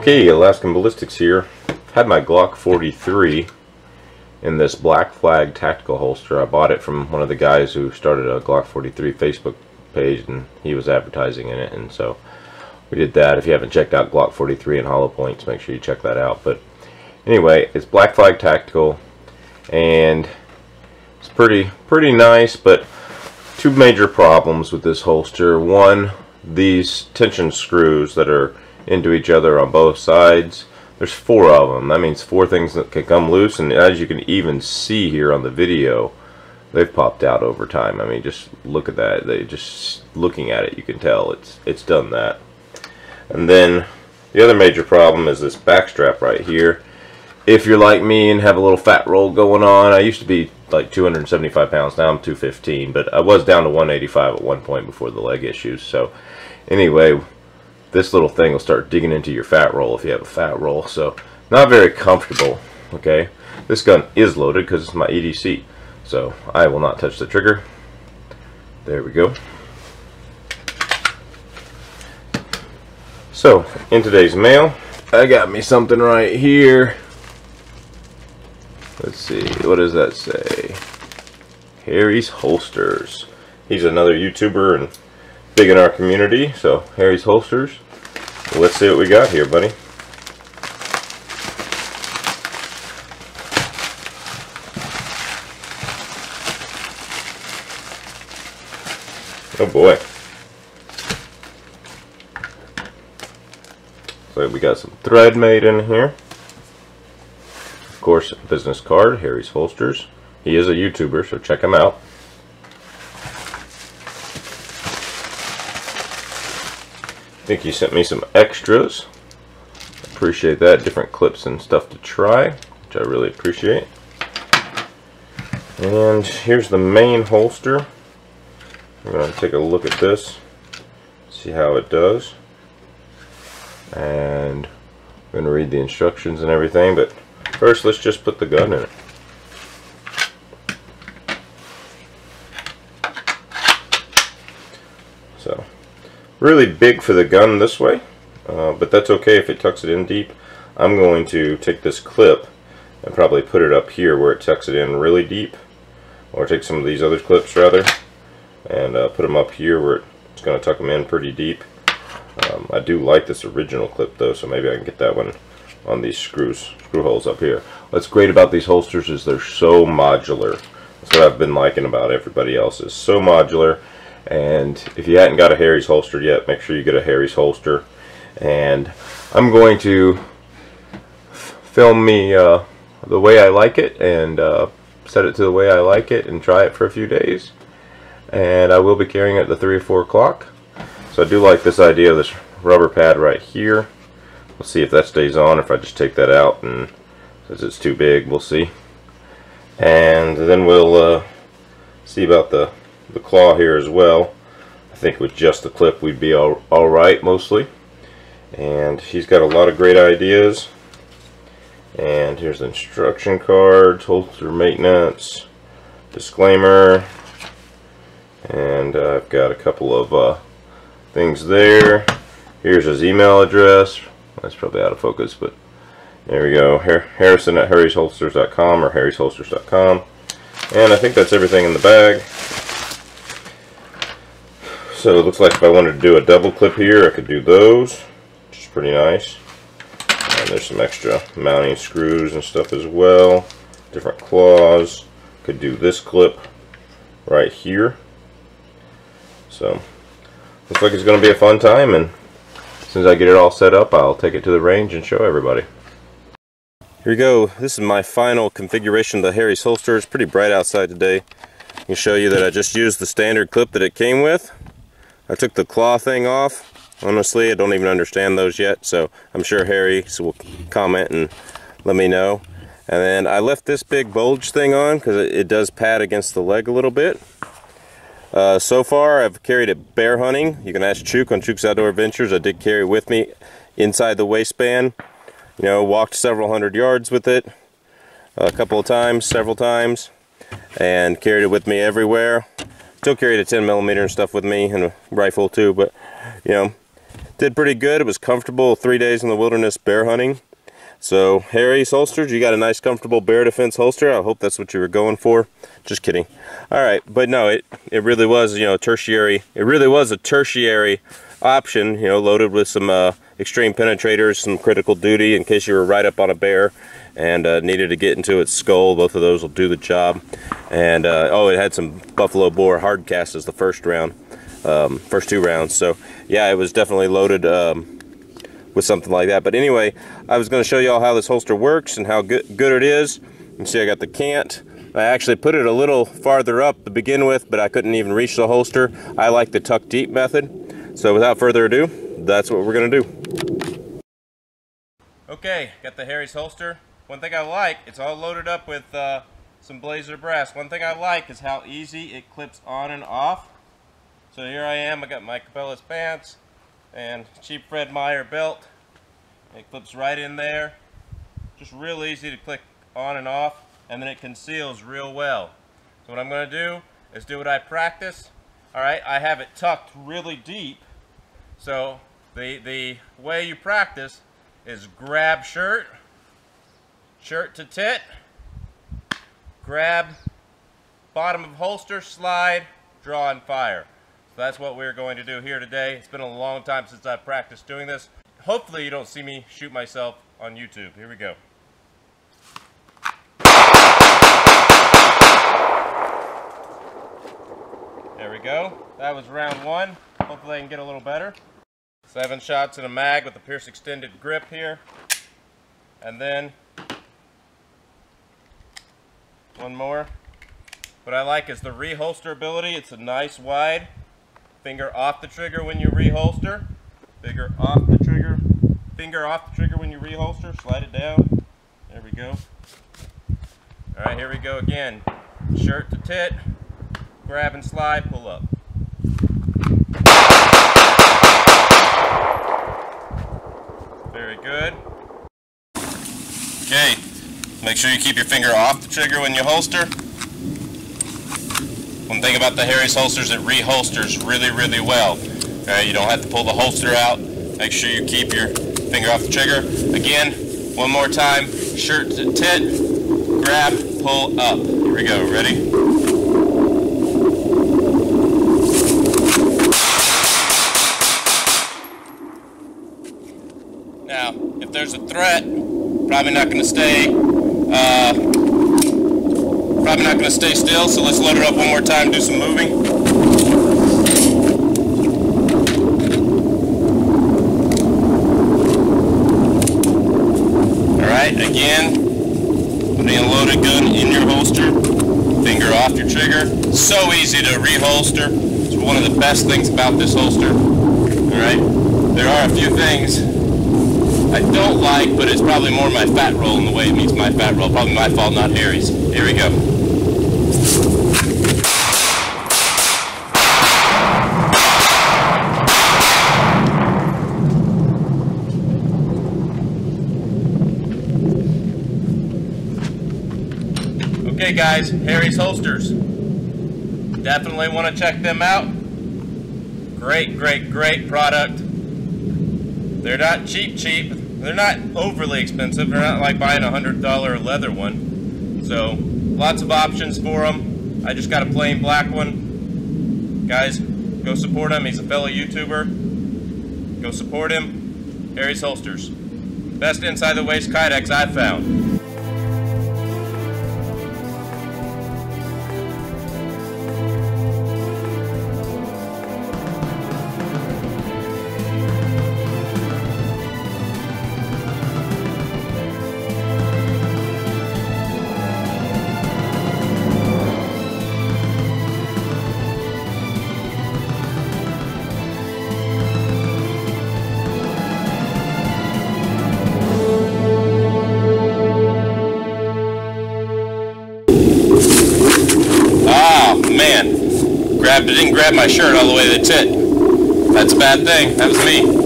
Okay, Alaskan Ballistics here. Had my Glock 43 in this Black Flag tactical holster. I bought it from one of the guys who started a Glock 43 Facebook page, and he was advertising in it, and so we did that. If you haven't checked out Glock 43 and Hollow Points, make sure you check that out. But anyway, it's Black Flag tactical, and it's pretty nice, but two major problems with this holster. One, these tension screws that are into each other on both sides. There's 4 of them. That means 4 things that can come loose, and as you can even see here on the video, they've popped out over time. I mean, just look at that. They just looking at it, you can tell it's done that. And then the other major problem is this back strap right here. If you're like me and have a little fat roll going on, I used to be like 275 pounds, now I'm 215, but I was down to 185 at one point before the leg issues. So anyway, this little thing will start digging into your fat roll if you have a fat roll, so not very comfortable. Okay, this gun is loaded because it's my EDC, so I will not touch the trigger. There we go. So in today's mail, I got me something right here. Let's see, what does that say? Harry's Holsters. He's another YouTuber and big in our community, so Harry's Holsters. Well, let's see what we got here, buddy. Oh boy. So we got some thread made in here. Of course, business card, Harry's Holsters. He is a YouTuber, so check him out. I think he sent me some extras. Appreciate that. Different clips and stuff to try, which I really appreciate. And here's the main holster. We're going to take a look at this, see how it does. And we're going to read the instructions and everything, but first let's just put the gun in it. So, really big for the gun this way, but that's okay if it tucks it in deep. I'm going to take this clip and probably put it up here where it tucks it in really deep, or take some of these other clips rather and put them up here where it's going to tuck them in pretty deep. I do like this original clip though, so maybe I can get that one on these screw holes up here. What's great about these holsters is they're so modular. That's what I've been liking about everybody else, is so modular. And if you hadn't got a Harry's holster yet, make sure you get a Harry's holster. And I'm going to film me the way I like it, and set it to the way I like it, and try it for a few days. And I will be carrying it at the 3 or 4 o'clock. So I do like this idea of this rubber pad right here. We'll see if that stays on, or if I just take that out, and since it's too big, we'll see. And then we'll see about the claw here as well. I think with just the clip we'd be all right mostly. And he's got a lot of great ideas. And here's the instruction card, holster maintenance, disclaimer, and I've got a couple of things there. Here's his email address. That's probably out of focus, but there we go. Harrison at harrysholsters.com or harrysholsters.com. And I think that's everything in the bag. So it looks like if I wanted to do a double clip here, I could do those, which is pretty nice. And there's some extra mounting screws and stuff as well. Different claws. Could do this clip right here. So looks like it's going to be a fun time, and as soon as I get it all set up, I'll take it to the range and show everybody. Here we go. This is my final configuration of the Harry's holster. It's pretty bright outside today. I can show you that I just used the standard clip that it came with. I took the claw thing off. Honestly, I don't even understand those yet, so I'm sure Harry will comment and let me know. And then I left this big bulge thing on because it does pad against the leg a little bit. So far, I've carried it bear hunting. You can ask Chook on Chook's Outdoor Adventures. I did carry it with me inside the waistband. You know, walked several hundred yards with it a couple of times, several times, and carried it with me everywhere. Still carried a 10mm and stuff with me, and a rifle too, but you know, Did pretty good. It was comfortable. 3 days in the wilderness bear hunting. So, Harry's holsters, you got a nice comfortable bear defense holster. I hope that's what you were going for. Just kidding. Alright, but no, it really was, you know, tertiary. It really was a tertiary option, you know, loaded with some extreme penetrators, some critical duty in case you were right up on a bear and needed to get into its skull. Both of those will do the job. And, oh, it had some buffalo boar hard cast as the first round, first 2 rounds. So, yeah, it was definitely loaded with something like that. But anyway, I was going to show you all how this holster works and how good it is. You can see I got the cant. I actually put it a little farther up to begin with, but I couldn't even reach the holster. I like the tuck deep method. So without further ado, that's what we're going to do. Okay, got the Harry's holster. One thing I like, it's all loaded up with some blazer brass. One thing I like is how easy it clips on and off. So here I am, I got my Cabela's pants and cheap Fred Meyer belt. It clips right in there. Just real easy to click on and off, and then it conceals real well. So what I'm going to do is do what I practice. Alright, I have it tucked really deep. So the way you practice is grab shirt to tit, grab bottom of holster, slide, draw and fire. So that's what we're going to do here today. It's been a long time since I've practiced doing this. Hopefully you don't see me shoot myself on YouTube. Here we go. There we go. That was round 1. Hopefully I can get a little better. 7 shots in a mag with the Pierce extended grip here. And then 1 more. What I like is the reholster ability. It's a nice wide. Finger off the trigger when you reholster. Finger off the trigger when you reholster. Slide it down. There we go. Alright, here we go again. Shirt to tit. Grab and slide, pull up. Very good. Okay, make sure you keep your finger off the trigger when you holster. One thing about the Harry's holsters, it reholsters really, really well. Okay, you don't have to pull the holster out. Make sure you keep your finger off the trigger. Again, one more time, shirt to tit, grab, pull up. Here we go, ready? Now, if there's a threat, probably not going to stay still, so let's load it up one more time, do some moving. Alright, again, putting a loaded gun in your holster, finger off your trigger. So easy to reholster. It's one of the best things about this holster. Alright, there are a few things I don't like, but it's probably more my fat roll in the way it meets my fat roll. Probably my fault, not Harry's. Here we go. Okay guys, Harry's holsters. Definitely want to check them out. Great, great, great product. They're not cheap. They're not overly expensive. They're not like buying a $100 leather one. So, lots of options for them. I just got a plain black one. Guys, go support him. He's a fellow YouTuber. Go support him. Harry's holsters. Best inside the waist kydex I've found. Man, didn't grab my shirt all the way to the tit. That's a bad thing. That was me.